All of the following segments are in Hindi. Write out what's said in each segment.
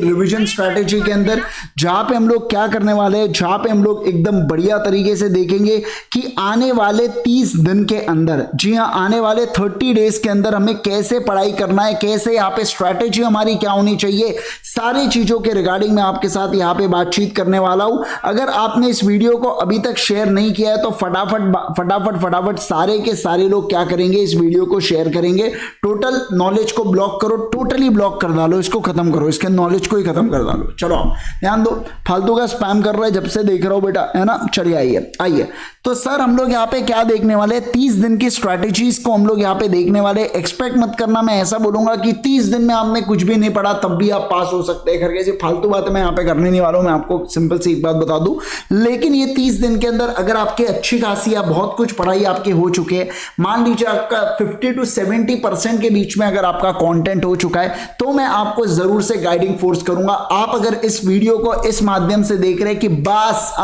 रिवीजन स्ट्रैटेजी के अंदर, जहां पे हम लोग क्या करने वाले हैं, जहां पे हम लोग एकदम बढ़िया तरीके से देखेंगे कि आने वाले 30 दिन के अंदर, जी हां आने वाले 30 डेज के अंदर हमें कैसे पढ़ाई करना है, कैसे यहाँ पे स्ट्रैटेजी हमारी क्या होनी चाहिए, सारी चीजों के रिगार्डिंग मैं आपके साथ यहाँ पे बातचीत करने वाला हूं। अगर आपने इस वीडियो को अभी तक शेयर नहीं किया है तो फटाफट सारे के सारे लोग क्या करेंगे, इस वीडियो को शेयर करेंगे। टोटल नॉलेज को ब्लॉक करो, टोटली ब्लॉक कर डालो, इसको खत्म करो, इसके नॉलेज को ही खत्म कर डालो। चलो ध्यान दो, फालतू का स्पैम कर रहा है जब से देख रहा हूं बेटा, है ना। चलिए आइए तो सर हम लोग यहाँ पे क्या देखने वाले, 30 दिन की स्ट्रैटेजीज को हम लोग यहाँ पे देखने वाले। एक्सपेक्ट मत करना मैं ऐसा बोलूंगा कि 30 दिन में आपने कुछ भी नहीं पढ़ा तब भी आप पास हो सकते हैं करके, फालतू बातें मैं यहाँ पे करने नहीं वाला हूं। मैं आपको सिंपल सी एक बात बता दूं, लेकिन ये 30 दिन के अंदर अगर आपके अच्छी खासी या बहुत कुछ पढ़ाई आपकी हो चुकी है, मान लीजिए आपका 50 to 70% के बीच में अगर आपका कंटेंट हो चुका है, तो मैं आपको जरूर से गाइडिंग फोर्स करूंगा। आप अगर इस वीडियो को इस माध्यम से देख रहे हैं कि बस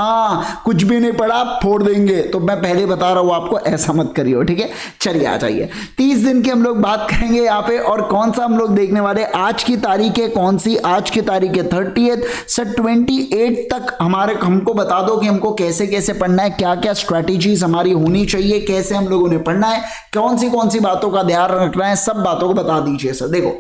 कुछ भी नहीं पढ़ा फोड़ देंगे, तो मैं पहले बता रहा हूं आपको, ऐसा मत करिए, ठीक है। चलिए आ जाइए, 30 दिन की हम लोग बात करेंगे यहाँ पे, और कौन सा हम लोग देखने वाले, आज की तारीख है कौन सी, आज की तारीख है 30th सर 28 तक हमको बता दो कि हमको कैसे कैसे पढ़ना है, क्या क्या स्ट्रैटेजीज हमारी होनी चाहिए, कैसे हम लोगों ने पढ़ना है, कौन सी बातों का ध्यान रखना है, सब बातों को बता दीजिए सर। देखो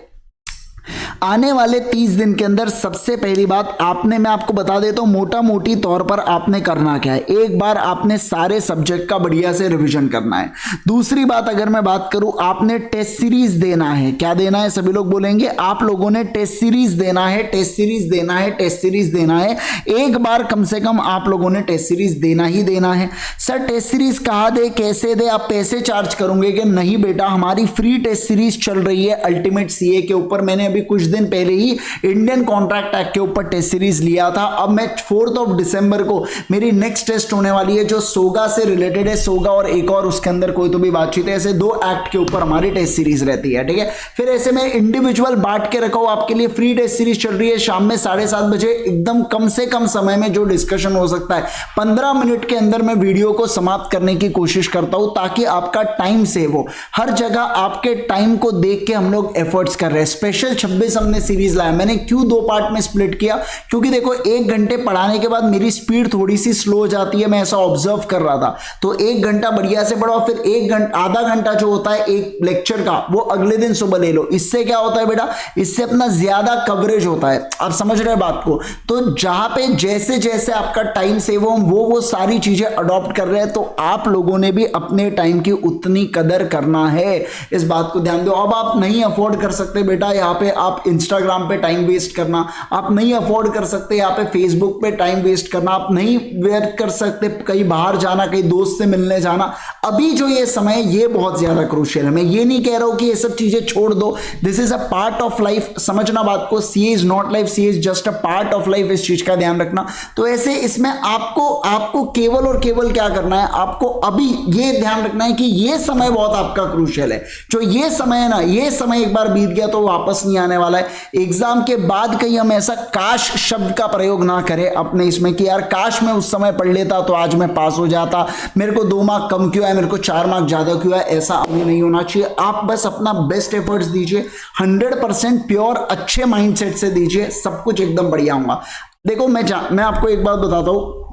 आने वाले 30 दिन के अंदर सबसे पहली बात मैं आपको बता देता हूं, मोटा मोटी तौर पर आपने करना क्या है। एक बार आपने सारे सब्जेक्ट का बढ़िया से रिवीजन करना है। दूसरी बात अगर मैं बात करूं, आपने टेस्ट सीरीज देना है। क्या देना है, सभी लोग बोलेंगे, आप लोगों ने टेस्ट सीरीज देना है, टेस्ट सीरीज देना है, टेस्ट सीरीज देना है। एक बार कम से कम आप लोगों ने टेस्ट सीरीज देना ही देना है। सर टेस्ट सीरीज कहां दे, कैसे दे, आप पैसे चार्ज करोगे कि नहीं बेटा, हमारी फ्री टेस्ट सीरीज चल रही है अल्टीमेट सीए के ऊपर। मैंने अभी कुछ दिन पहले ही इंडियन कॉन्ट्रैक्ट एक्ट के ऊपर टेस्ट सीरीज लिया था। अब मैं 4 दिसंबर को मेरी नेक्स्ट टेस्ट होने वाली है जो सोगा से रिलेटेड है, सोगा और एक और उसके अंदर कोई तो भी बातचीत है, ऐसे 2 एक्ट के ऊपर हमारी टेस्ट सीरीज रहती है, ठीक है। फिर ऐसे में इंडिविजुअल बांट के रखा हूं आपके लिए, फ्री टेस्ट सीरीज चल रही है शाम में 7:30 बजे, एकदम कम से कम समय में जो डिस्कशन हो सकता है 15 मिनट के अंदर मैं वीडियो को समाप्त करने की कोशिश करता हूं, ताकि आपका टाइम सेव हो। हर जगह आपके टाइम को देख के हम लोग एफर्ट्स कर रहे हैं। स्पेशल 26 हमने सीरीज लाया। मैंने क्यों 2 पार्ट में स्प्लिट किया, क्योंकि देखो 1 घंटे पढ़ाने के बाद मेरी स्पीड थोड़ी सी स्लो हो जाती है, मैं ऐसा ऑब्जर्व कर रहा था। तो 1 घंटा बढ़िया से पढ़ाओ, फिर 1 घंटा आधा घंटा जो होता है एक लेक्चर का, वो अगले दिन सुबह ले लो। इससे क्या होता है बेटा, इससे अपना ज्यादा कवरेज होता है। आप समझ रहे हैं बात को। तो जहां पे जैसे जैसे आपका टाइम सेव हो, वो सारी चीजें अडॉप्ट कर रहे हैं, तो आप लोगों ने भी अपने टाइम की उतनी कदर करना है, इस बात को ध्यान दो। अब आप नहीं अफोर्ड कर सकते बेटा यहाँ पे आप इंस्टाग्राम पे टाइम वेस्ट करना, आप नहीं अफोर्ड कर सकते यहाँ पे फेसबुक पे टाइम वेस्ट करना, आप नहीं वेट कर सकते कहीं बाहर जाना, कहीं दोस्त से मिलने जाना। अभी जो ये समय ये बहुत ज्यादा क्रूशियल है। मैं ये नहीं कह रहा हूं कि ये सब चीजें छोड़ दो, this is a part of life, समझना बात को। CA is not life, CA is just a part of life, इस चीज का ध्यान रखना। तो ऐसे इसमें आपको केवल और केवल क्या करना है, आपको अभी ये ध्यान रखना है कि ये समय बहुत आपका क्रूशियल है। जो ये समय है ना, ये समय एक बार बीत गया तो वापस नहीं आने वाला है। एग्जाम के बाद कहीं हम ऐसा काश शब्द का प्रयोग ना करें अपने इसमें कि यार काश मैं उस समय पढ़ लेता तो आज मैं पास हो जाता, मेरे को 2 मार्क कम क्यों है, मेरे को 4 मार्क ज्यादा क्यों है। ऐसा अभी नहीं होना चाहिए। आप बस अपना बेस्ट एफर्ट्स दीजिए, 100% प्योर अच्छे माइंडसेट से दीजिए, सब कुछ एकदम बढ़िया होगा। देखो मैं आपको एक बात बताता हूं,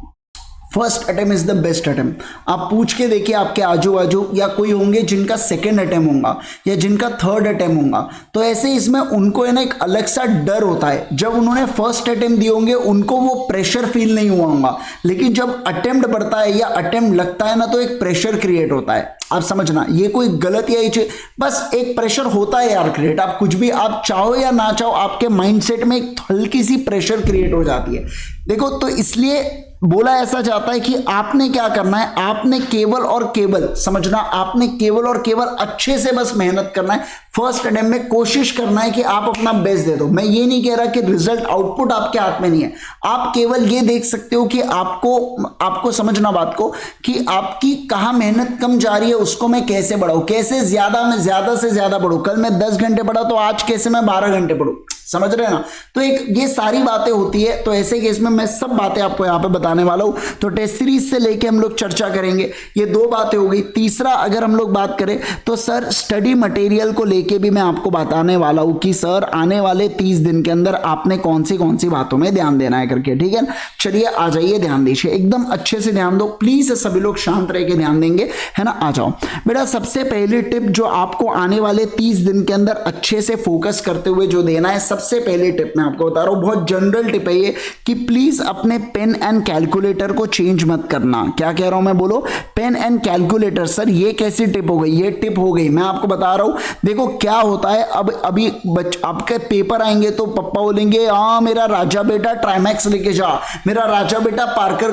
first attempt is the best attempt. आप पूछ के देखिए आपके आजू बाजू, या कोई होंगे जिनका सेकंड अटेम्प्ट होगा या जिनका थर्ड अटेम्प्ट होगा, तो ऐसे इसमें उनको है ना एक अलग सा डर होता है। जब उन्होंने फर्स्ट अटेम्प्ट दिए होंगे उनको वो प्रेशर फील नहीं हुआ होगा, लेकिन जब अटेम्प्ट बढ़ता है या अटेम्प्ट लगता है ना, तो एक प्रेशर क्रिएट होता है। आप समझना, ये कोई गलत या चीज, बस एक प्रेशर होता है यार क्रिएट। आप कुछ भी आप चाहो या ना चाहो, आपके माइंडसेट में एक हल्की सी प्रेशर क्रिएट हो जाती है। देखो तो इसलिए बोला ऐसा जाता है कि आपने क्या करना है, आपने केवल और केवल समझना, आपने केवल और केवल अच्छे से बस मेहनत करना है। फर्स्ट अटेम्प्ट में कोशिश करना है कि आप अपना बेस्ट दे दो। मैं ये नहीं कह रहा कि रिजल्ट आउटपुट आपके हाथ में नहीं है, आप केवल ये देख सकते हो कि आपको समझना बात को कि आपकी कहां मेहनत कम जा रही है, उसको मैं कैसे बढ़ाऊं, कैसे ज्यादा से ज्यादा बढ़ूं। कल मैं 10 घंटे पढ़ा तो आज कैसे मैं 12 घंटे पढ़ूं, समझ रहे हैं ना। तो एक ये सारी बातें होती है। तो ऐसे केस में मैं सब बातें आपको यहां पे बताने वाला हूं। तो टेस्ट सीरीज से लेके हम लोग चर्चा करेंगे, ये 2 बातें हो गई। तीसरा अगर हम लोग बात करें तो सर स्टडी मटेरियल को लेके लेके भी मैं आपको बताने वाला हूं कि सर आने वाले 30 दिन के अंदर आपने कौन सी बातों में ध्यान देना है करके, ठीक है ना। चलिए आ जाइए, ध्यान दीजिए, एकदम अच्छे से ध्यान दो प्लीज, सभी लोग शांत रह के ध्यान देंगे, है ना। आ जाओ बेटा, सबसे पहली टिप जो आपको आने वाले 30 दिन के अंदर अच्छे से फोकस करते हुए जो देना है, सबसे पहली टिप मैं आपको बता रहा हूं, बहुत जनरल टिप है ये, कि प्लीज अपने पेन एंड कैलकुलेटर को चेंज मत करना। क्या कह रहा हूं मैं, बोलो, पेन एंड कैलकुलेटर। सर ये कैसी टिप हो गई, ये टिप हो गई, मैं आपको बता रहा हूं। देखो क्या होता है, अब अभी आपके पेपर आएंगे तो पप्पा बोलेंगे हाँ मेरा राजा बेटा ट्राइमैक्स लेके जा, मेरा राजा बेटा पार्कर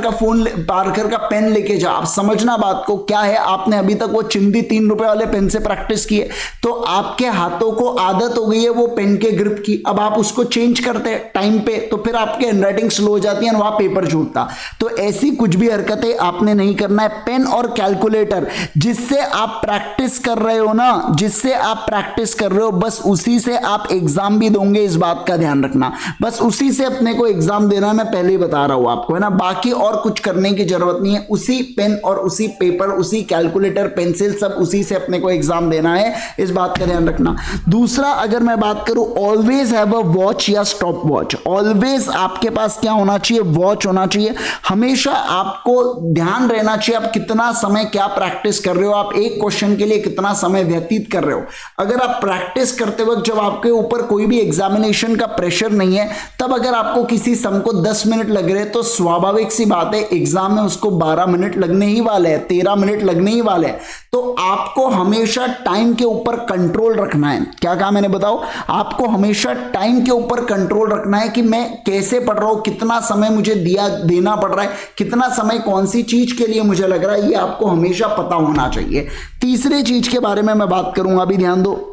का पेन लेके जा। आप समझना बात को, क्या है, आपने अभी तक वो चिंदी 3 रुपए वाले पेन से प्रैक्टिस की है, तो आपके हाथों को आदत हो गई है वो पेन के ग्रिप की। अब आप उसको चेंज करते हैं टाइम पे, तो फिर आपके हैंडराइटिंग स्लो हो जाती है, वहां पेपर छूटता। तो ऐसी कुछ भी हरकतें आपने नहीं करना है। पेन और कैलकुलेटर जिससे आप प्रैक्टिस कर रहे हो ना, जिससे आप प्रैक्टिस कर रहे हो, बस उसी से आप एग्जाम भी दोगे, इस बात का ध्यान रखना। बस उसी से अपने को एग्जाम देना, मैं पहले ही बता रहा हूं आपको, है ना। बाकी और कुछ करने की जरूरत नहीं है, उसी पेन और उसी पेपर, उसी कैलकुलेटर, पेंसिल, सब उसी से अपने को एग्जाम देना है, इस बात का ध्यान रखना। दूसरा अगर मैं बात करूं, ऑलवेज हैव अ वॉच या स्टॉप वॉच। ऑलवेज आपके पास क्या होना चाहिए, वॉच होना चाहिए। हमेशा आपको ध्यान रहना चाहिए आप कितना समय क्या प्रैक्टिस कर रहे हो, आप एक क्वेश्चन के लिए कितना समय व्यतीत कर रहे हो। अगर आप प्रैक्टिस करते वक्त जब आपके ऊपर कोई भी एग्जामिनेशन का प्रेशर नहीं है, तब अगर आपको किसी सम को 10 मिनट लग रहे हैं, तो स्वाभाविक सी बात है एग्जाम में उसको 12 मिनट लगने ही वाले हैं, 13 मिनट लगने ही वाले हैं। तो आपको हमेशा टाइम के ऊपर कंट्रोल रखना है। क्या कहा मैंने, बताओ, आपको हमेशा टाइम के ऊपर कंट्रोल रखना है कि मैं कैसे पढ़ रहा हूं, कितना समय मुझे देना पड़ रहा है, कितना समय कौन सी चीज के लिए मुझे लग रहा है, ये आपको हमेशा पता होना चाहिए। तीसरे चीज के बारे में मैं बात करूंगा, अभी ध्यान दो।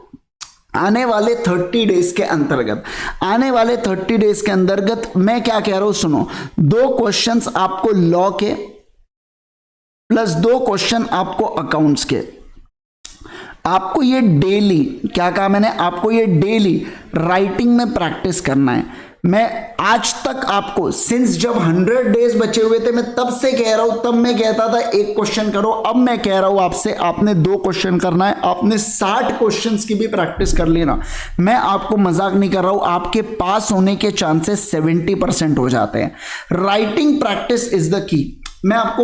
आने वाले 30 डेज के अंतर्गत मैं क्या कह रहा हूं, सुनो, 2 क्वेश्चंस आपको लॉ के प्लस 2 क्वेश्चन आपको अकाउंट्स के। आपको ये डेली, क्या कहा मैंने, आपको ये डेली राइटिंग में प्रैक्टिस करना है। मैं आज तक आपको सिंस जब 100 डेज बचे हुए थे, मैं तब से कह रहा हूं, तब मैं कहता था 1 क्वेश्चन करो, अब मैं कह रहा हूं आपसे आपने 2 क्वेश्चन करना है, आपने 60 क्वेश्चंस की भी प्रैक्टिस कर लेना। मैं आपको मजाक नहीं कर रहा हूं, आपके पास होने के चांसेस 70% हो जाते हैं। Writing practice is the key, मैं आपको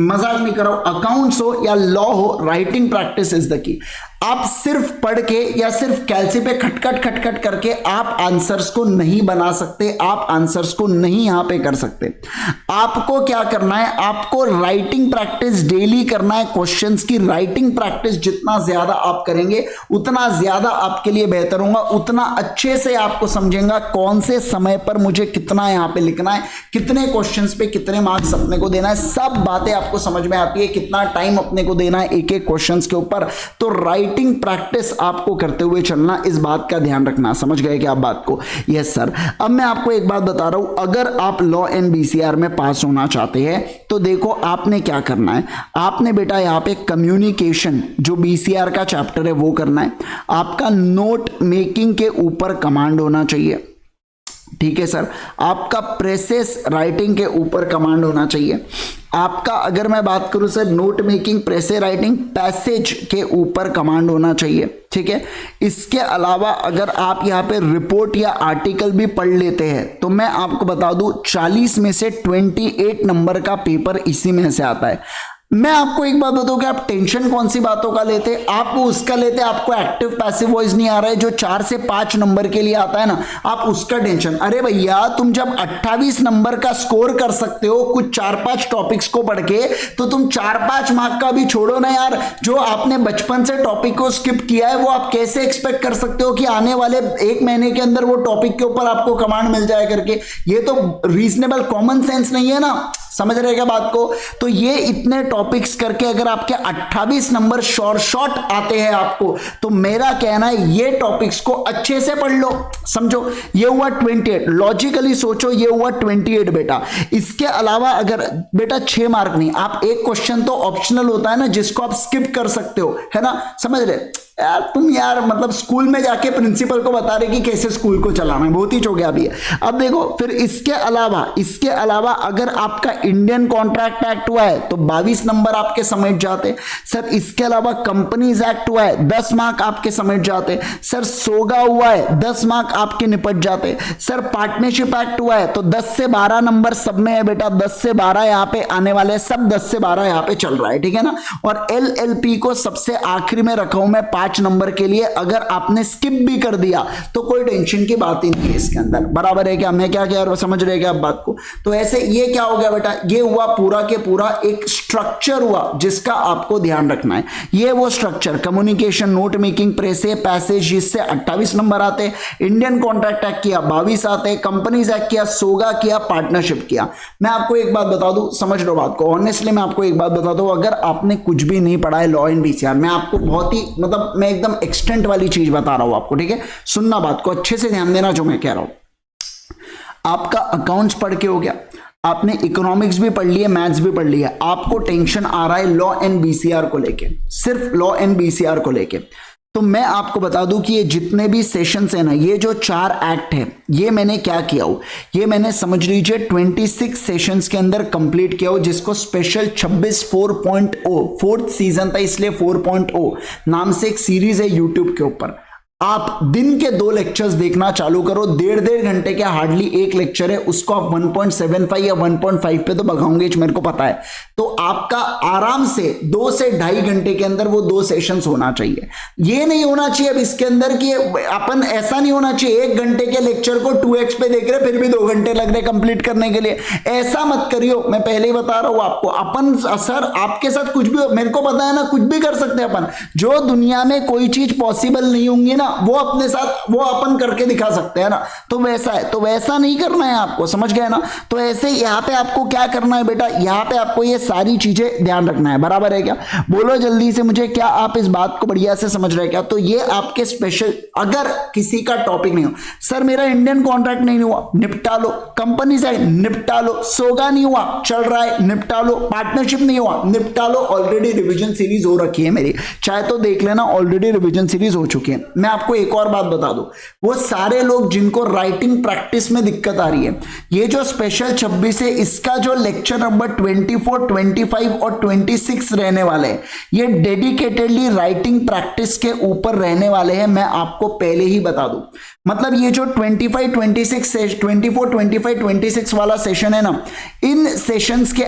मजाक नहीं कर रहा हूं, अकाउंट्स हो या लॉ हो, writing practice is the key. आप सिर्फ पढ़ के या सिर्फ कैलसी पे खटखट करके आप आंसर्स को नहीं बना सकते, आप आंसर्स को नहीं यहां पे कर सकते। आपको क्या करना है, आपको राइटिंग प्रैक्टिस डेली करना है। क्वेश्चंस की राइटिंग प्रैक्टिस जितना ज्यादा आप करेंगे उतना ज्यादा आपके लिए बेहतर होगा, उतना अच्छे से आपको समझेगा कौन से समय पर मुझे कितना यहां पे लिखना है, कितने क्वेश्चंस पे कितने मार्क्स अपने को देना है, सब बातें आपको समझ में आती है, कितना टाइम अपने को देना है एक एक क्वेश्चंस के ऊपर। तो राइटिंग प्रैक्टिस आपको करते हुए चलना, इस बात का ध्यान रखना। समझ गए क्या आप बात को? Yes sir. अब मैं आपको एक बात बता रहा हूं, अगर आप लॉ एंड बीसीआर में पास होना चाहते हैं तो देखो आपने क्या करना है। आपने बेटा यहां पे कम्युनिकेशन जो बीसीआर का चैप्टर है वो करना है। आपका नोट मेकिंग के ऊपर कमांड होना चाहिए, ठीक है सर। आपका प्रेसेस राइटिंग के ऊपर कमांड होना चाहिए। आपका अगर मैं बात करूं sir, note making, précis writing, passage के ऊपर कमांड होना चाहिए, ठीक है। इसके अलावा अगर आप यहां पे रिपोर्ट या आर्टिकल भी पढ़ लेते हैं तो मैं आपको बता दूं 40 में से 28 नंबर का पेपर इसी में से आता है। मैं आपको एक बात बताऊं कि आप टेंशन कौन सी बातों का लेते, आप उसका लेते, आपको एक्टिव पैसिव वॉइस नहीं आ रहा है जो 4 से 5 नंबर के लिए आता है ना, आप उसका टेंशन। अरे भैया तुम जब 28 नंबर का स्कोर कर सकते हो कुछ 4-5 टॉपिक्स को पढ़ के, तो तुम 4-5 मार्क का भी छोड़ो ना यार, जो आपने बचपन से टॉपिक को स्किप किया है वो आप कैसे एक्सपेक्ट कर सकते हो कि आने वाले 1 महीने के अंदर वो टॉपिक के ऊपर आपको कमांड मिल जाए करके? ये तो रीजनेबल कॉमन सेंस नहीं है ना, समझ रहे क्या बात को? तो ये इतने टॉपिक्स करके अगर आपके 28 नंबर शॉर्ट आते हैं आपको, तो मेरा कहना है ये टॉपिक्स को अच्छे से पढ़ लो। समझो ये हुआ 28, लॉजिकली सोचो ये हुआ 28 बेटा। इसके अलावा अगर बेटा 6 मार्क नहीं, आप एक क्वेश्चन तो ऑप्शनल होता है ना जिसको आप स्किप कर सकते हो, है ना, समझ रहे? यार तुम यार मतलब स्कूल में जाके प्रिंसिपल को बता रहे कि कैसे स्कूल को चलाना है, बहुत ही हो गया अभी है। अब देखो फिर इसके अलावा अगर आपका इंडियन कॉन्ट्रैक्ट एक्ट हुआ है तो 22 नंबर आपके समेट जाते। सर इसके अलावा कंपनीज एक्ट हुआ है 10 मार्क आपके समेट जाते। सर सोगा हुआ है 10 मार्क आपके निपट जाते। सर पार्टनरशिप एक्ट हुआ है तो 10 से 12 नंबर सब में है बेटा, 10 से 12 यहां पे आने वाले, सब 10 से 12 यहां पे चल रहा है, ठीक है ना। और LLP को सबसे आखिरी में रखा हूं मैं 5 नंबर के लिए, अगर आपने स्किप भी कर दिया तो कोई टेंशन की बात ही नहीं है इसके अंदर, बराबर है क्या, मैं क्या कह रहा हूं, समझ रहे क्या आप बात को। तो ऐसे ये क्या हो गया बेटा, ये हुआ पूरा के पूरा एक स्ट्रक्चर हुआ जिसका आपको ध्यान रखना है। ये वो structure communication, note making, précis, passage, जिससे 28 नंबर आते, इंडियन कॉन्ट्रैक्ट एक्ट किया 22 आते, कंपनीज एक्ट किया, सोगा किया, पार्टनरशिप किया। मैं आपको एक बात बता दूं, समझ लो बात को, ऑनेस्टली मैं आपको एक बात बता दूं, अगर आपने कुछ भी नहीं पढ़ा है लॉ एंड बीसीआर, मैं आपको बहुत ही मतलब मैं एकदम एक्सटेंट वाली चीज बता रहा हूं आपको, ठीक है, सुनना बात को, अच्छे से ध्यान देना जो मैं कह रहा हूं। आपका अकाउंट्स पढ़ के हो गया, आपने इकोनॉमिक्स भी पढ़ लिया, मैथ्स भी पढ़ लिया, आपको टेंशन आ रहा है लॉ एंड बीसीआर को लेके, सिर्फ लॉ एंड बीसीआर को लेके, तो मैं आपको बता दूं कि ये जितने भी सेशंस है ना, ये जो 4 एक्ट है, ये मैंने क्या किया हो, ये मैंने समझ लीजिए 26 सेशंस के अंदर कंप्लीट किया हो, जिसको स्पेशल 26 4.0 फोर्थ सीजन था इसलिए 4.0 नाम से एक सीरीज है यूट्यूब के ऊपर। आप दिन के 2 लेक्चर्स देखना चालू करो, 1.5 घंटे के हार्डली एक लेक्चर है, उसको आप 1.75 या 1.5 पे तो भगाओगे मेरे को पता है, तो आपका आराम से 2 से 2.5 घंटे के अंदर वो 2 सेशंस होना चाहिए। ये नहीं होना चाहिए अब इसके अंदर कि अपन, ऐसा नहीं होना चाहिए 1 घंटे के लेक्चर को 2x पे देख रहे फिर भी 2 घंटे लग रहे कंप्लीट करने के लिए, ऐसा मत करियो, मैं पहले ही बता रहा हूं आपको। अपन सर आपके साथ कुछ भी, मेरे को पता है ना, कुछ भी कर सकते हैं अपन, जो दुनिया में कोई चीज पॉसिबल नहीं होंगी ना, वो अपने साथ वो अपन करके दिखा सकते हैं ना, तो वैसा है, तो वैसा नहीं करना है आपको, समझ गए ना। तो ऐसे यहां पे आपको क्या करना है बेटा, यहां पे आपको ये सारी चीजें ध्यान रखना है, बराबर है क्या, बोलो जल्दी से मुझे, क्या आप इस बात को बढ़िया से समझ रहे हैं क्या। तो ये आपके स्पेशल, अगर किसी का टॉपिक नहीं हो, सर मेरा इंडियन कॉन्ट्रैक्ट नहीं हुआ, निपटा लो, कंपनी से निपटा लो, सोगा नहीं हुआ चल रहा है निपटा लो, पार्टनरशिप नहीं हुआ निपटा लो, ऑलरेडी रिवीजन सीरीज हो रखी है मेरी, चाहे तो देख लेना, ऑलरेडी रिवीजन सीरीज हो चुकी है। मैं आपको एक और बात बता दूं, वो सारे लोग जिनको राइटिंग प्रैक्टिस में दिक्कत आ रही है, ये जो स्पेशल 26 है, इसका जो लेक्चर नंबर 24, 25 और 26 रहने वाले हैं, ये डेडिकेटेडली राइटिंग प्रैक्टिस के ऊपर रहने वाले हैं, मैं आपको पहले ही बता दूं। मतलब ये जो 24, 26 वाला सेशन है ना, इन सेशंस के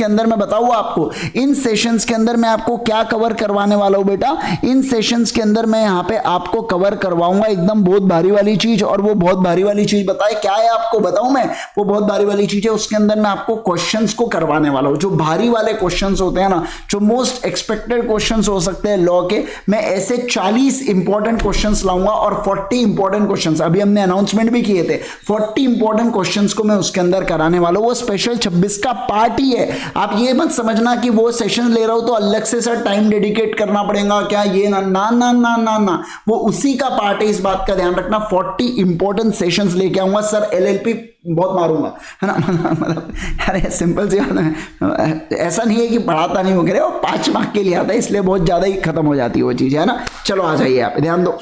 अंदर मैं बताऊं आपको, इन सेशंस के अंदर मैं आपको क्या कवर करवाने वाला हूं बेटा, इन सेशंस के अंदर मैं यहां पे आपको कवर करवाऊंगा एकदम बहुत भारी वाली चीज, और वो बहुत भारी वाली चीज बताए क्या है आपको बताऊं मैं, वो बहुत भारी वाली चीज है, उसके अंदर मैं आपको क्वेश्चंस को करवाने वाला हूं, जो भारी वाले क्वेश्चंस होते हैं ना, जो मोस्ट एक्सपेक्टेड क्वेश्चंस हो सकते हैं लॉ के, मैं ऐसे 40 इंपॉर्टेंट क्वेश्चंस लाऊंगा और 40 इंपॉर्टेंट क्वेश्चंस, अभी हमने अनाउंसमेंट भी किए थे, 40 इंपॉर्टेंट क्वेश्चंस को मैं उसके अंदर कराने वाला हूं, वो स्पेशल 26 का पार्ट ही है। आप ये मत समझना कि वो सेशन ले रहा हूं तो अलग से सर टाइम डेडिकेट करना पड़ेगा क्या, ये ना ना ना ना ना ना, वो उसी का पार्ट है, इस बात का ध्यान रखना। 40 इंपॉर्टेंट सेशंस लेके आऊंगा सर, LLP बहुत मारूंगा, है ना, मतलब अरे सिंपल सी बात है, ऐसा नहीं है कि पढ़ाता नहीं हो गया, वो 5 मार्क के लिए आता है, इसलिए बहुत ज्यादा ही खत्म हो जाती है वो चीज, है ना। चलो आ जाइए आप, ध्यान दो।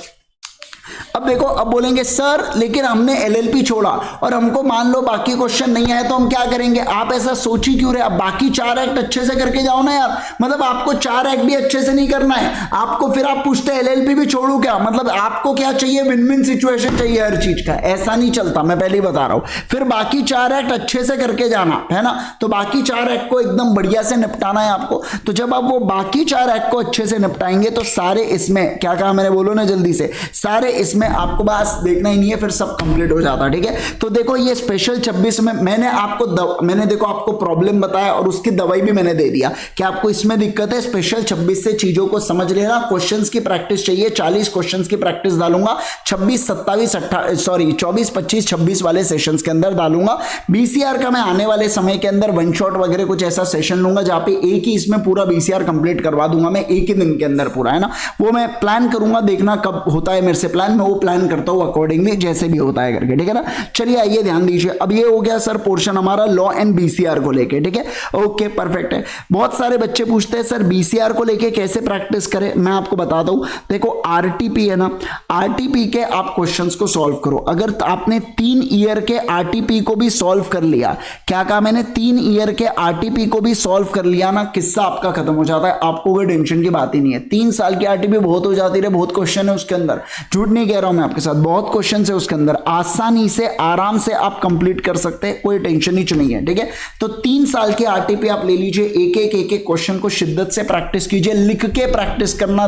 अब देखो, अब बोलेंगे सर लेकिन हमने LLP छोड़ा और हमको मान लो बाकी क्वेश्चन नहीं आए तो हम क्या करेंगे, आप ऐसा सोच ही क्यों रहे, आप बाकी 4 एक्ट अच्छे से करके जाओ ना यार, मतलब आपको 4 एक्ट भी अच्छे से नहीं करना है आपको, फिर आप पूछते हैं LLP भी छोड़ू क्या, मतलब आपको क्या चाहिए, विन विन सिचुएशन चाहिए हर चीज का, ऐसा नहीं चलता, मैं पहले ही बता रहा हूं। फिर बाकी 4 एक्ट अच्छे से करके जाना है ना, तो बाकी 4 एक्ट को एकदम बढ़िया से निपटाना है आपको। तो जब आप वो बाकी 4 एक्ट को अच्छे से निपटाएंगे तो सारे इसमें, क्या कहा मैंने, बोलो ना जल्दी से, सारे इसमें आपको बस देखना ही नहीं है, फिर सब कंप्लीट हो जाता है, ठीक है। तो देखो ये स्पेशल 26 में मैंने आपको मैंने देखो आपको प्रॉब्लम बताया और उसकी दवाई भी मैंने दे दिया कि आपको इसमें दिक्कत है, स्पेशल 26 से चीजों को समझ लेना, क्वेश्चंस की प्रैक्टिस चाहिए, 40 क्वेश्चंस की प्रैक्टिस डालूंगा 24, 25, 26 वाले सेशंस के अंदर डालूंगा। BCR का मैं आने वाले समय के अंदर वन शॉट वगैरह कुछ ऐसा सेशन लूंगा जहां पे एक ही इसमें पूरा BCR कंप्लीट करवा दूंगा मैं, एक ही दिन के अंदर पूरा, है ना, वो मैं प्लान करूंगा, देखना कब होता है मेरे से प्लान, प्लान, मैं वो प्लान करता हूँ अकॉर्डिंगली जैसे भी होता है करके, ठीक है ना। चलिए आइए ध्यान दीजिए, अब ये हो गया सर पोर्शन हमारा लॉ एंड बीसीआर को लेके, ठीक है। ओके परफेक्ट है। बहुत सारे बच्चे पूछते हैं सर बीसीआर को लेके कैसे प्रैक्टिस करें, मैं आपको बताता हूं। देखो आरटीपी है ना, आरटीपी के आप क्वेश्चंस को सॉल्व करो। अगर आपने 3 ईयर के आरटीपी को भी सॉल्व कर लिया, क्या कहा मैंने, 3 ईयर के आरटीपी को भी सॉल्व कर लिया ना, किस्सा आपका खत्म हो जाता है, आपको कोई टेंशन की बात ही नहीं है। 3 साल की आरटीपी बहुत हो जाती है, बहुत क्वेश्चन है उसके अंदर, झूठ नहीं कह रहा हूं मैं आपके साथ, बहुत क्वेश्चन है उसके अंदर, आसानी से आराम से आप कंप्लीट कर सकते हैं, कोई टेंशन ही नहीं है, ठीक है। तो 3 साल की आरटीपी आप ले लीजिए, एक एक क्वेश्चन को शिद्दत से प्रैक्टिस कीजिए, लिख के प्रैक्टिस करना,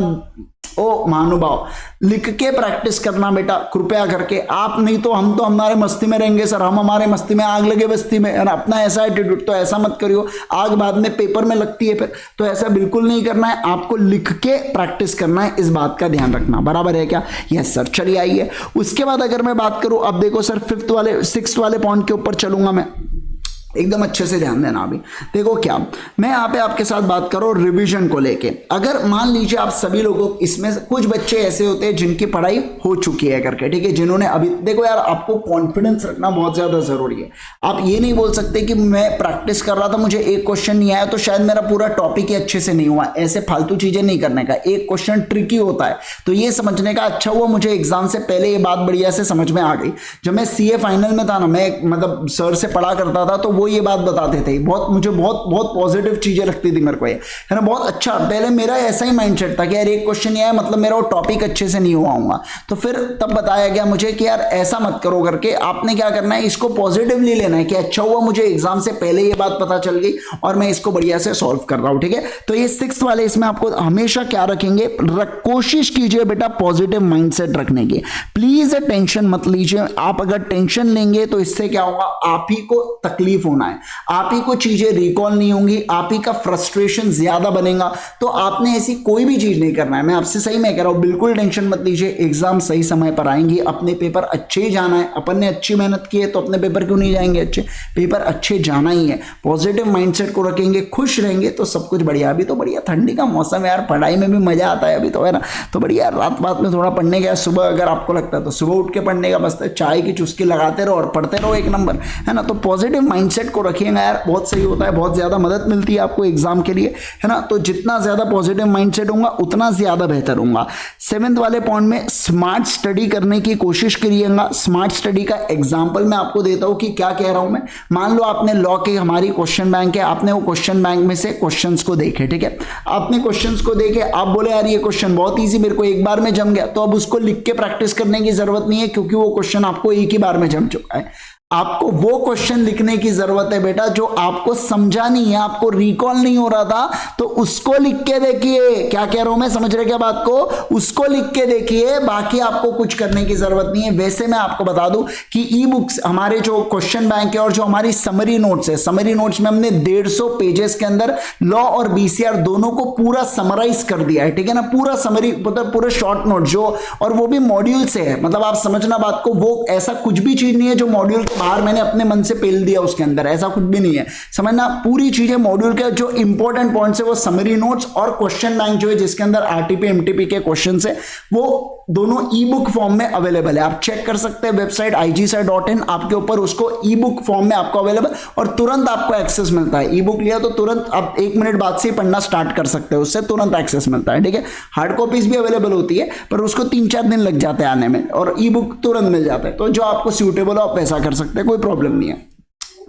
ओ महानुभाव लिख के प्रैक्टिस करना बेटा कृपया करके आप, नहीं तो हम तो हमारे मस्ती में रहेंगे सर, हम हमारे मस्ती में, आग लगे बस्ती में, और अपना ऐसा एटीट्यूड, तो ऐसा मत करियो, आग बाद में पेपर में लगती है फिर, तो ऐसा बिल्कुल नहीं करना है, आपको लिख के प्रैक्टिस करना है, इस बात का ध्यान रखना, बराबर है क्या। Yes sir. चलिए आइए उसके बाद अगर मैं बात करूं, अब देखो सर 6th वाले पॉइंट के ऊपर चलूंगा मैं, एकदम अच्छे से ध्यान देना। अभी देखो क्या मैं यहाँ पे आपके साथ बात करूँ रिवीजन को लेके, अगर मान लीजिए आप सभी लोगों, इसमें कुछ बच्चे ऐसे होते हैं जिनकी पढ़ाई हो चुकी है करके, ठीक है, जिन्होंने अभी, देखो यार आपको कॉन्फिडेंस रखना बहुत ज्यादा जरूरी है। आप ये नहीं बोल सकते कि मैं प्रैक्टिस कर रहा था, मुझे एक क्वेश्चन नहीं आया तो शायद मेरा पूरा टॉपिक ही अच्छे से नहीं हुआ, ऐसे फालतू चीजें नहीं करने का। एक क्वेश्चन ट्रिकी होता है तो ये समझने का, अच्छा हुआ मुझे एग्जाम से पहले ये बात बढ़िया से समझ में आ गई। जब मैं सीए फाइनल में था ना, मैं मतलब सर से पढ़ा करता था तो वो ये बात बताते थे, मुझे बहुत पॉजिटिव चीजें लगती थी मेरे को, ये है ना, बहुत अच्छा। पहले मेरा ऐसा ही माइंडसेट था कि यार एक क्वेश्चन ये है मतलब मेरा वो टॉपिक अच्छे से नहीं हुआ होगा, तो फिर तब बताया गया मुझे कि यार ऐसा मत करो करके, आपने क्या करना है, इसको पॉजिटिवली लेना है कि अच्छा हुआ मुझे एग्जाम से पहले ये बात पता चल गई और मैं इसको बढ़िया से सॉल्व कर रहा हूं, ठीक है। तो ये 6th वाले, इसमें आपको हमेशा क्या रखेंगे, कोशिश कीजिए बेटा पॉजिटिव माइंडसेट रखने की, प्लीज टेंशन मत लीजिए। आप अगर टेंशन लेंगे तो इससे क्या होगा, आप ही को तकलीफ होना है, आप ही को चीजें रिकॉल नहीं होंगी, आप ही का फ्रस्ट्रेशन ज्यादा बनेगा। तो आपने ऐसी कोई भी चीज नहीं करना है, मैं आपसे सही में कह रहा हूं, बिल्कुल टेंशन मत लीजिए, एग्जाम सही समय पर आएंगे, अपने पेपर अच्छे ही जाना है, अपन ने अच्छी मेहनत की है तो अपने पेपर क्यों नहीं जाएंगे अच्छे, पेपर अच्छे जाना ही है। पॉजिटिव माइंडसेट को रखेंगे, खुश रहेंगे तो सब कुछ बढ़िया। अभी तो बढ़िया ठंडी का मौसम है यार, पढ़ाई में भी मजा आता है अभी तो, है ना, तो बढ़िया रात में थोड़ा पढ़ने का, सुबह अगर आपको लगता है तो सुबह उठ के पढ़ने का, बस चाय की चुस्की लगाते रहो और पढ़ते रहो, एक नंबर, है ना। तो पॉजिटिव माइंडसेट को रखिएगा यार, बहुत सही होता है, बहुत ज्यादा मदद मिलती है आपको एग्जाम के लिए, है ना। तो जितना ज्यादा पॉजिटिव माइंडसेट होगा उतना ज्यादा बेहतर होगा। 7th वाले पॉइंट में स्मार्ट स्टडी करने की कोशिश करिएगा। स्मार्ट स्टडी का एग्जांपल मैं आपको देता हूं कि क्या कह रहा हूं मैं। मान लो आपने लॉ के, हमारी क्वेश्चन बैंक है, आपने वो क्वेश्चन बैंक में से क्वेश्चंस को देखे, ठीक है, आपने क्वेश्चंस को देखे, आप बोले यार ये क्वेश्चन बहुत ईजी, मेरे को एक बार में जम गया, तो अब उसको लिख के प्रैक्टिस करने की जरूरत नहीं है, क्योंकि वो क्वेश्चन आपको एक ही बार में जम चुका है। आपको वो क्वेश्चन लिखने की जरूरत है बेटा जो आपको समझा नहीं है, आपको रिकॉल नहीं हो रहा था, तो उसको लिख के देखिए। क्या कह रहा हूं मैं, समझ रहे क्या बात को, उसको लिख के देखिए, बाकी आपको कुछ करने की जरूरत नहीं है। वैसे मैं आपको बता दूं कि ई बुक्स, हमारे जो क्वेश्चन बैंक है और जो हमारी समरी नोट्स है, समरी नोट्स में हमने 150 पेजेस के अंदर लॉ और बीसीआर दोनों को पूरा समराइज कर दिया है, ठीक है ना, पूरा समरी, मतलब पूरे शॉर्ट नोट जो, और वो भी मॉड्यूल से है, मतलब आप समझना बात को, वो ऐसा कुछ भी चीज नहीं है जो मॉड्यूल बाहर मैंने अपने मन से पेल दिया उसके अंदर, ऐसा कुछ भी नहीं है, समझना। पूरी चीजें मॉड्यूल के जो इंपॉर्टेंट पॉइंट्स है वो समरी नोट्स और क्वेश्चन बैंक जो है जिसके अंदर आरटीपी एमटीपी के क्वेश्चंस है, वो दोनों ई बुक फॉर्म में अवेलेबल है। आप चेक कर सकते हैं वेबसाइट IGSER.in, आपके ऊपर उसको ई बुक फॉर्म में आपको अवेलेबल, और तुरंत आपको एक्सेस मिलता है। ई बुक लिया तो तुरंत आप 1 मिनट बाद से ही पढ़ना स्टार्ट कर सकते हो, उससे तुरंत एक्सेस मिलता है, ठीक है। हार्ड कॉपीज भी अवेलेबल होती है पर उसको 3-4 दिन लग जाते हैं आने में, और ई बुक तुरंत मिल जाता है। तो जो आपको सूटेबल हो आप वैसा कर सकते हैं, कोई प्रॉब्लम नहीं है।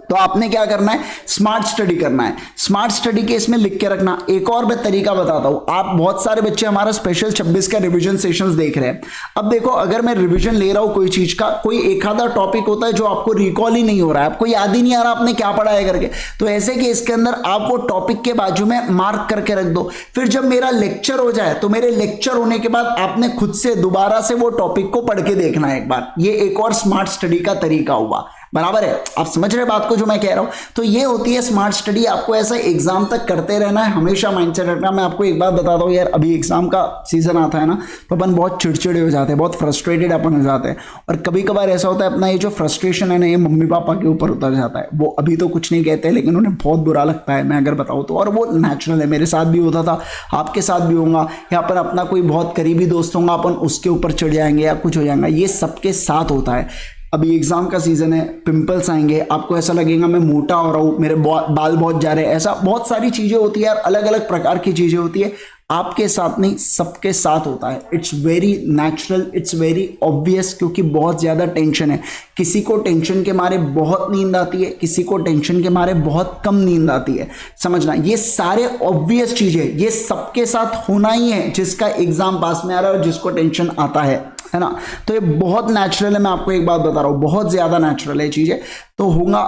तो आपने क्या करना है, स्मार्ट स्टडी करना है। स्मार्ट स्टडी के इसमें लिख के रखना। एक और मैं तरीका बताता हूं, आप बहुत सारे बच्चे हमारा स्पेशल 26 का रिवीजन सेशंस देख रहे हैं। अब देखो, अगर मैं रिवीजन ले रहा हूं कोई चीज का, कोई एक आधा टॉपिक होता है जो आपको रिकॉल ही नहीं हो रहा है, आपको याद ही नहीं आ रहा आपने क्या पढ़ा है करके, तो ऐसे कि इसके अंदर आप वो टॉपिक के बाजू में मार्क करके रख दो। फिर जब मेरा लेक्चर हो जाए तो मेरे लेक्चर होने के बाद आपने खुद से दोबारा से वो टॉपिक को पढ़ के देखना है एक बार। ये एक और स्मार्ट स्टडी का तरीका हुआ। बराबर है, आप समझ रहे बात को जो मैं कह रहा हूं। तो ये होती है स्मार्ट स्टडी, आपको ऐसा एग्जाम तक करते रहना है, हमेशा माइंडसेट रखना। मैं आपको एक बात बताता हूँ यार, अभी एग्जाम का सीजन आता है ना, तो अपन बहुत चिड़चिड़े हो जाते हैं, बहुत फ्रस्ट्रेटेड अपन हो जाते हैं, और कभी कभार ऐसा होता है अपना ये जो फ्रस्ट्रेशन है ना, ये मम्मी पापा के ऊपर उतर जाता है। वो अभी तो कुछ नहीं कहते, लेकिन उन्हें बहुत बुरा लगता है, मैं अगर बताऊँ तो, और वो नेचुरल है, मेरे साथ भी होता था, आपके साथ भी होगा, या अपन अपना कोई बहुत करीबी दोस्त होगा, अपन उसके ऊपर चढ़ जाएंगे या कुछ हो जाएगा, ये सबके साथ होता है। अभी एग्जाम का सीजन है, पिंपल्स आएंगे, आपको ऐसा लगेगा मैं मोटा हो रहा हूँ, मेरे बाल बहुत जा रहे हैं, ऐसा बहुत सारी चीजें होती है यार, अलग अलग प्रकार की चीजें होती है, आपके साथ नहीं सबके साथ होता है। It's very natural, it's very obvious, क्योंकि बहुत ज्यादा टेंशन है। किसी को टेंशन के मारे बहुत नींद आती है, किसी को टेंशन के मारे बहुत कम नींद आती है, समझना। ये सारे ऑब्वियस चीजें, ये सबके साथ होना ही है जिसका एग्जाम पास में आ रहा है और जिसको टेंशन आता है ना। तो ये बहुत नेचुरल है, मैं आपको एक बात बता रहा हूँ, बहुत ज्यादा नेचुरल है चीजें। तो होगा,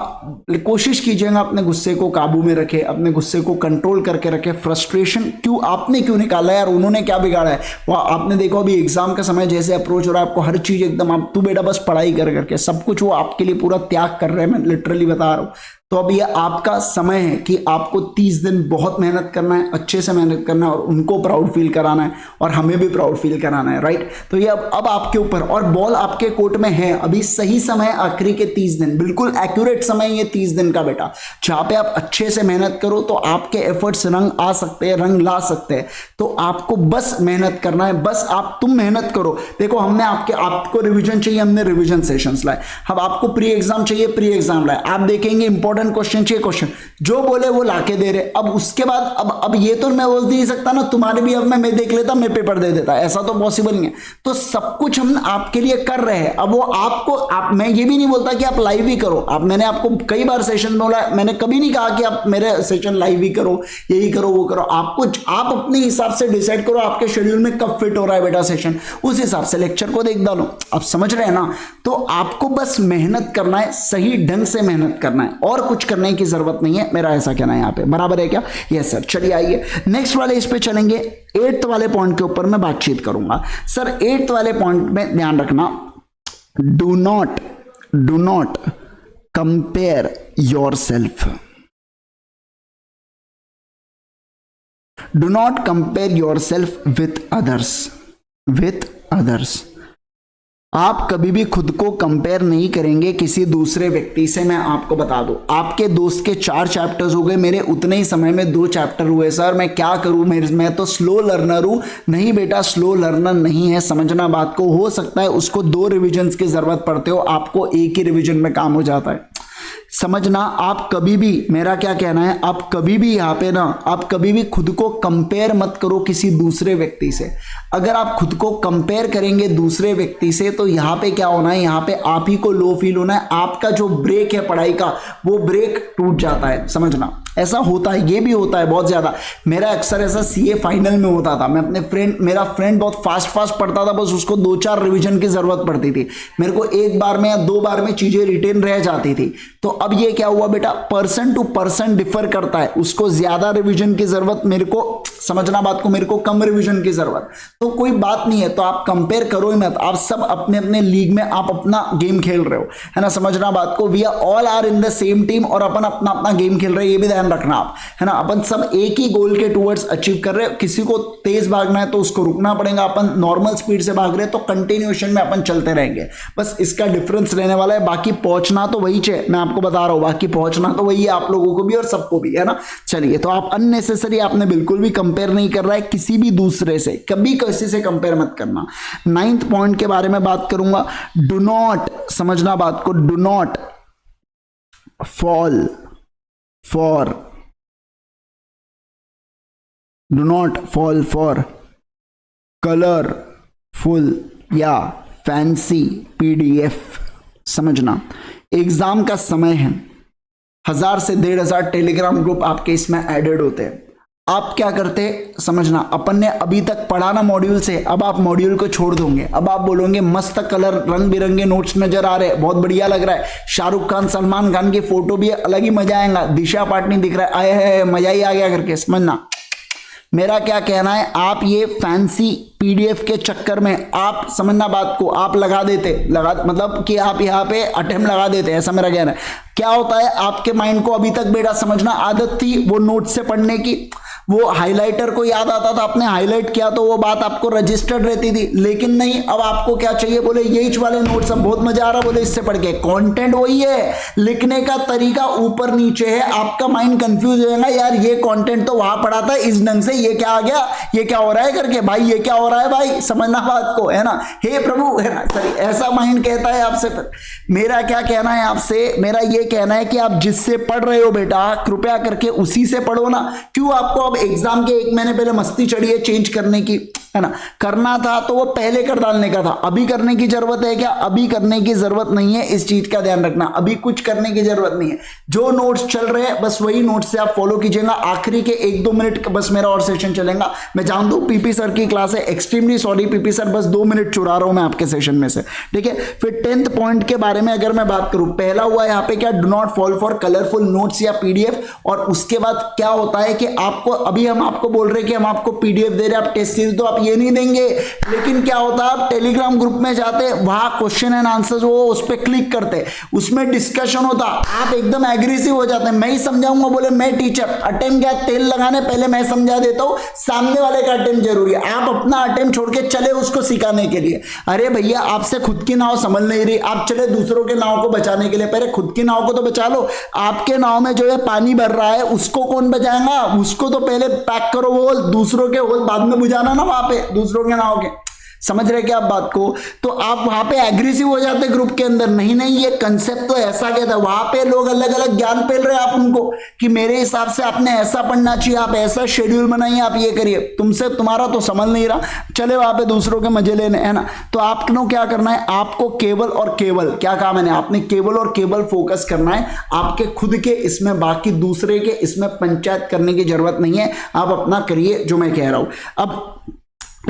कोशिश कीजिएगा अपने गुस्से को काबू में रखे, अपने गुस्से को कंट्रोल करके रखे। फ्रस्ट्रेशन आपने क्यों निकाला है यार, उन्होंने क्या बिगाड़ा है, वो आपने देखो अभी एग्जाम का समय जैसे अप्रोच हो रहा है, आपको हर चीज एकदम, आप तू बेटा बस पढ़ाई कर करके सब कुछ वो आपके लिए पूरा त्याग कर रहे हैं, मैं लिटरली बता रहा हूँ। तो अब ये आपका समय है कि आपको 30 दिन बहुत मेहनत करना है, अच्छे से मेहनत करना है, और उनको प्राउड फील कराना है, और हमें भी प्राउड फील कराना है, राइट। तो ये अब आपके ऊपर, और बॉल आपके कोर्ट में है, अभी सही समय आखिरी के 30 दिन, बिल्कुल एक्यूरेट समय ये 30 दिन का बेटा, जहां पे आप अच्छे से मेहनत करो तो आपके एफर्ट्स रंग आ सकते हैं, रंग ला सकते हैं। तो आपको बस मेहनत करना है, बस तुम मेहनत करो। देखो हमने आपको रिवीजन चाहिए, हमने रिवीजन सेशंस लाए, अब आपको प्री एग्जाम चाहिए, प्री एग्जाम लाए, आप देखेंगे इंपॉर्टेंट क्वेश्चन चाहिए, क्वेश्चन जो बोले वो लाके दे रहे। अब उसके बाद अब ये तो मैं बोल नहीं सकता ना तुम्हारे भी, अब मैं देख लेता, मैं पेपर दे देता, ऐसा तो पॉसिबल नहीं है। तो सब कुछ हम आपके लिए कर रहे हैं। अब वो आपको मैं ये भी नहीं बोलता कि आप लाइव ही करो, मैंने आपको कई बार सेशन में बोला, मैंने कभी नहीं कहा कि आप मेरे सेशन लाइव ही करो, यही करो वो करो, आप अपने हिसाब से डिसाइड करो आपके शेड्यूल में कब फिट हो रहा है बेटा सेशन, उस हिसाब से लेक्चर को देख डालो। आप समझ रहे हैं ना। तो आपको बस मेहनत करना है, सही ढंग से मेहनत करना है, और कुछ करने की जरूरत नहीं है, मेरा ऐसा कहना है यहाँ पे, बराबर है क्या। यस सर, चलिए आइए नेक्स्ट वाले इस पे चलेंगे। 8th वाले पॉइंट के ऊपर मैं बातचीत करूंगा सर। 8th वाले पॉइंट में ध्यान रखना, do not compare yourself, do not compare yourself with others. आप कभी भी खुद को कंपेयर नहीं करेंगे किसी दूसरे व्यक्ति से। मैं आपको बता दूं, आपके दोस्त के 4 चैप्टर्स हो गए, मेरे उतने ही समय में 2 चैप्टर हुए। सर मैं क्या करूं, मैं तो स्लो लर्नर हूं। नहीं बेटा, स्लो लर्नर नहीं है, समझना बात को। हो सकता है उसको 2 रिविजन्स की जरूरत पड़ते हो, आपको एक ही रिविजन में काम हो जाता है, समझना। आप कभी भी, मेरा क्या कहना है, आप कभी भी यहाँ पे ना, आप कभी भी खुद को कंपेयर मत करो किसी दूसरे व्यक्ति से। अगर आप खुद को कंपेयर करेंगे दूसरे व्यक्ति से तो यहाँ पे क्या होना है, यहाँ पे आप ही को लो फील होना है। आपका जो ब्रेक है पढ़ाई का, वो ब्रेक टूट जाता है, समझना। ऐसा होता है, ये भी होता है बहुत ज्यादा। मेरा अक्सर ऐसा सीए फाइनल में होता था। मैं अपने मेरा फ्रेंड बहुत फास्ट पढ़ता था, बस उसको 2-4 रिवीजन की जरूरत पड़ती थी, मेरे को 1 बार में या 2 बार में चीजें रिटेन रह जाती थी। तो अब ये क्या हुआ बेटा, पर्सन टू पर्सन डिफर करता है, उसको ज्यादा रिवीजन की जरूरत, मेरे को, समझना बात को, मेरे को कम रिवीजन की जरूरत। तो कोई बात नहीं है, तो आप कंपेयर करो ही मत। आप सब अपने अपने लीग में आप अपना गेम खेल रहे हो, है ना, समझना बात को। We all are in the same team, और अपन अपना अपना गेम खेल रहे हैं, ये भी ध्यान रखना आप, है ना। अपन सब एक ही गोल के टूवर्ड्स अचीव कर रहे हैं। किसी को तेज भागना है तो उसको रुकना पड़ेगा, अपन नॉर्मल स्पीड से भाग रहे हैं तो कंटिन्यूएशन में अपन चलते रहेंगे। बस इसका डिफरेंस रहने वाला है, बाकी पहुंचना तो वही है, मैं आपको बता रहा हूं, बाकी पहुंचना तो वही है, आप लोगों को भी और सबको भी, है ना। चलिए, तो आप अननेसेसरी, आपने बिल्कुल भी कंपेयर नहीं कर रहा है किसी भी दूसरे से, कभी किसी से कंपेयर मत करना। 9th पॉइंट के बारे में बात करूंगा, डू नॉट, समझना बात को, do not fall for colourful या फैंसी पीडीएफ। समझना, एग्जाम का समय है, 1000 से 1500 टेलीग्राम ग्रुप आपके इसमें एडेड होते हैं। आप क्या करते, समझना, अपन ने अभी तक पढ़ा ना मॉड्यूल से, अब आप मॉड्यूल को छोड़ दोगे। अब आप बोलोगे मस्त कलर, रंग बिरंगे नोट्स नजर आ रहे हैं, बहुत बढ़िया लग रहा है, शाहरुख खान सलमान खान की फोटो भी है, अलग ही मजा आएगा, दिशा पाटनी दिख रहा है, आए है मजा ही आ गया करके, समझना मेरा क्या कहना है, आप ये फैंसी पीडीएफ के चक्कर में आप समझना बात को, आप लगा मतलब कि आप यहाँ पे अटेम्प्ट लगा देते, ऐसा मेरा कहना है। क्या होता है, आपके माइंड को अभी तक बेटा समझना आदत थी वो नोट से पढ़ने की, वो हाइलाइटर को याद आता था, आपने हाईलाइट किया तो वो बात आपको रजिस्टर्ड रहती थी। लेकिन नहीं, अब आपको क्या चाहिए, बोले यही वाले नोट्स, अब बहुत मजा आ रहा, बोले इससे पढ़ के, कंटेंट वही है, लिखने का तरीका ऊपर नीचे है। आपका माइंड कंफ्यूज हो जाएगा, यार ये कंटेंट तो वहां पढ़ा था इस ढंग से, ये क्या आ गया, ये क्या हो रहा है करके, भाई ये क्या हो रहा है भाई, समझना बात को, है ना, हे प्रभु, है ना, सॉरी, ऐसा माइंड कहता है आपसे। फिर मेरा क्या कहना है आपसे, मेरा ये कहना है कि आप जिससे पढ़ रहे हो बेटा, कृपया करके उसी से पढ़ो ना। क्यों आपको अब एग्जाम के 1 महीने पहले मस्ती चढ़ी है चेंज करने की, है ना, करना था तो वो पहले कर डालने का था, अभी करने की जरूरत है क्या, अभी करने की जरूरत नहीं है, इस चीज का ध्यान रखना, अभी कुछ करने की जरूरत नहीं है। जो नोट्स चल रहे हैं बस वही नोट्स से आप फॉलो कीजिएगा। आखिरी के 1-2 मिनट बस मेरा और सेशन चलेगा, मैं जान दूं पीपी सर की क्लास है, एक्सट्रीमली सॉरी पीपी सर, बस 2 मिनट चुरा रहा हूं मैं आपके सेशन में से, ठीक है। फिर 10th पॉइंट के बारे में अगर मैं बात करूं, पहला हुआ यहाँ पे क्या, do not fall for colourful notes या पीडीएफ। और उसके बाद क्या होता है कि आपको, अभी हम आपको बोल रहे हैं कि हम आपको पीडीएफ दे रहे हैं, आप टेस्ट सीरीज तो आप ये नहीं देंगे, लेकिन क्या होता है, आप टेलीग्राम ग्रुप में जाते, वहां क्वेश्चन एंड आंसर्स, वो उस पर क्लिक करते, उसमें डिस्कशन होता, आप एकदम एग्रेसिव हो जाते हैं, मैं ही समझाऊंगा, बोले मैं टीचर, अटेम्प्ट क्या, तेल लगाने पहले मैं समझा देता हूं, सामने वाले का अटेम्प्ट जरूरी है, आप अपना अटेम्प्ट छोड़ के चले उसको सिखाने के लिए। अरे भैया आपसे खुद की नाव संभल नहीं रही, आप चले दूसरों के नाव को बचाने के लिए, पहले खुद की नाव को तो बचा लो। आपके नाव में जो है पानी भर रहा है उसको कौन बचाएगा, उसको तो पहले पैक करो, वो दूसरों के होल बाद में बुझाना ना, वहां पे दूसरों के नाव के, समझ रहे क्या आप बात को। तो आप वहां पे एग्रेसिव हो जाते ग्रुप के अंदर, नहीं नहीं ये कंसेप्ट तो ऐसा कहता है, वहां पे लोग अलग अलग ज्ञान पेल रहे हैं, आप उनको कि मेरे हिसाब से आपने ऐसा पढ़ना चाहिए, आप ऐसा शेड्यूल बनाइए, आप ये करिए, तुमसे तुम्हारा तो समझ नहीं रहा, चले वहां पे दूसरों के मजे लेने, है ना। तो आपको क्या करना है, आपको केवल और केवल, क्या कहा मैंने, आपने केवल और केवल फोकस करना है आपके खुद के इसमें, बाकी दूसरे के इसमें पंचायत करने की जरूरत नहीं है, आप अपना करिए जो मैं कह रहा हूं। अब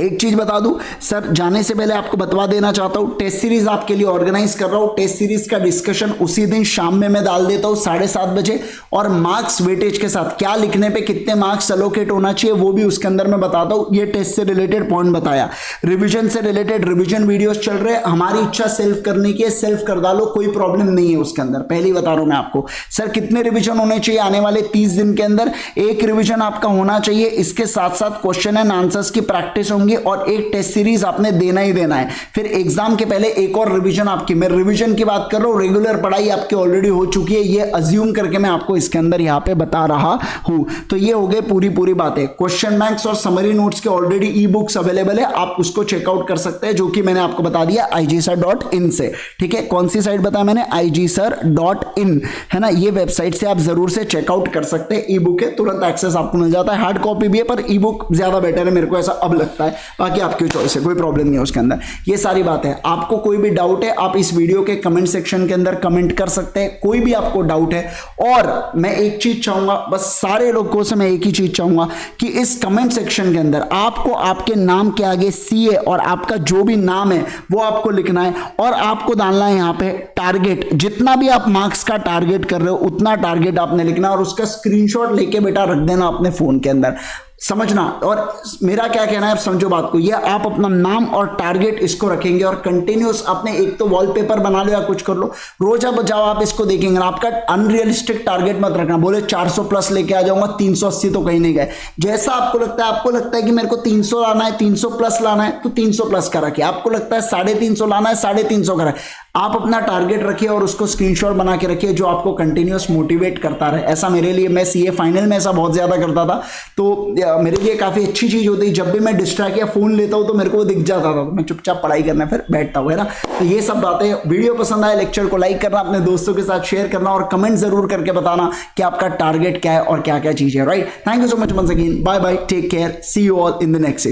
एक चीज बता दूं सर, जाने से पहले आपको बतवा देना चाहता हूं, टेस्ट सीरीज आपके लिए ऑर्गेनाइज कर रहा हूं, टेस्ट सीरीज का डिस्कशन उसी दिन शाम में मैं डाल देता हूं 7:30 बजे, और मार्क्स वेटेज के साथ, क्या लिखने पे कितने मार्क्स एलोकेट होना चाहिए वो भी उसके अंदर मैं बताता हूं। ये टेस्ट से रिलेटेड पॉइंट बताया, रिविजन से रिलेटेड रिविजन वीडियोस चल रहे हैं, हमारी इच्छा सेल्फ करने की है, सेल्फ कर डालो, कोई प्रॉब्लम नहीं है उसके अंदर। पहले बता रहा हूं मैं आपको, सर कितने रिविजन होने चाहिए आने वाले 30 दिन के अंदर, एक रिविजन आपका होना चाहिए, इसके साथ साथ क्वेश्चन एंड आंसर्स की प्रैक्टिस और एक टेस्ट सीरीज आपने देना ही देना है। फिर एग्जाम के पहले एक और रिवीजन आपकी, मैं रिवीजन की बात कर रहा हूं, रेगुलर पढ़ाई आपकी ऑलरेडी हो चुकी है, ये अज्यूम करके मैं आपको इसके अंदर यहां पे बता रहा हूं। तो ये हो गए पूरी बातें, क्वेश्चन बैंक्स और समरी नोट्स के ऑलरेडी ई बुक्स अवेलेबल है, आप उसको चेकआउट कर सकते हैं, जो कि मैंने आपको बता दिया igsir.in से, ठीक है। कौन सी साइट बताया मैंने, igsir.in, है ना, ये वेबसाइट से आप जरूर से चेकआउट कर सकते हैं, ई बुक है, तुरंत एक्सेस आपको मिल जाता है, हार्ड कॉपी भी है पर ई बुक ज्यादा बेटर है, मेरे को ऐसा अब लगता है, बाकी आपकी चॉइस है, कोई प्रॉब्लम नहीं है उसके अंदर। ये सारी बात है, आपको कोई भी डाउट है आप इस वीडियो के कमेंट सेक्शन के अंदर कमेंट कर सकते हैं, कोई भी आपको डाउट है। और मैं एक चीज चाहूंगा, बस सारे लोगों से मैं एक ही चीज चाहूंगा कि इस कमेंट सेक्शन के अंदर आपको आपके नाम के आगे सीए और आपका जो भी नाम है वो आपको लिखना है, और आपको डालना है यहाँ पे टारगेट, जितना भी आप मार्क्स का टारगेट कर रहे हो उतना टारगेट आपने लिखना, और उसका स्क्रीनशॉट लेके बेटा रख देना अपने फोन के अंदर, समझना। और मेरा क्या कहना है, आप समझो बात को, ये आप अपना नाम और टारगेट इसको रखेंगे, और कंटिन्यूस अपने एक तो वॉलपेपर बना लो या कुछ कर लो, रोज अब जाओ आप इसको देखेंगे, आपका अनरियलिस्टिक टारगेट मत रखना, बोले 400 प्लस लेके आ जाऊंगा, 380 तो कहीं नहीं गए, जैसा आपको लगता है कि मेरे को 300 लाना है, 300 प्लस लाना है, तो 300 प्लस का रखिए, आपको लगता है 350 लाना है, 350 का रखिए, आप अपना टारगेट रखिए और उसको स्क्रीनशॉट बना के रखिए, जो आपको कंटिन्यूस मोटिवेट करता रहे। ऐसा मेरे लिए, मैं सीए फाइनल में ऐसा बहुत ज्यादा करता था, तो मेरे लिए काफी अच्छी चीज होती है, जब भी मैं डिस्ट्रैक्ट या फोन लेता हूं तो मेरे को वो दिख जाता था, तो मैं चुपचाप पढ़ाई करना फिर बैठता हूं, है ना। तो ये सब बातें, वीडियो पसंद आए लेक्चर को लाइक करना, अपने दोस्तों के साथ शेयर करना, और कमेंट जरूर करके बताना कि आपका टारगेट क्या है और क्या क्या चीज है, right. Thank you so much once again, bye bye, take care, see you all in the next session.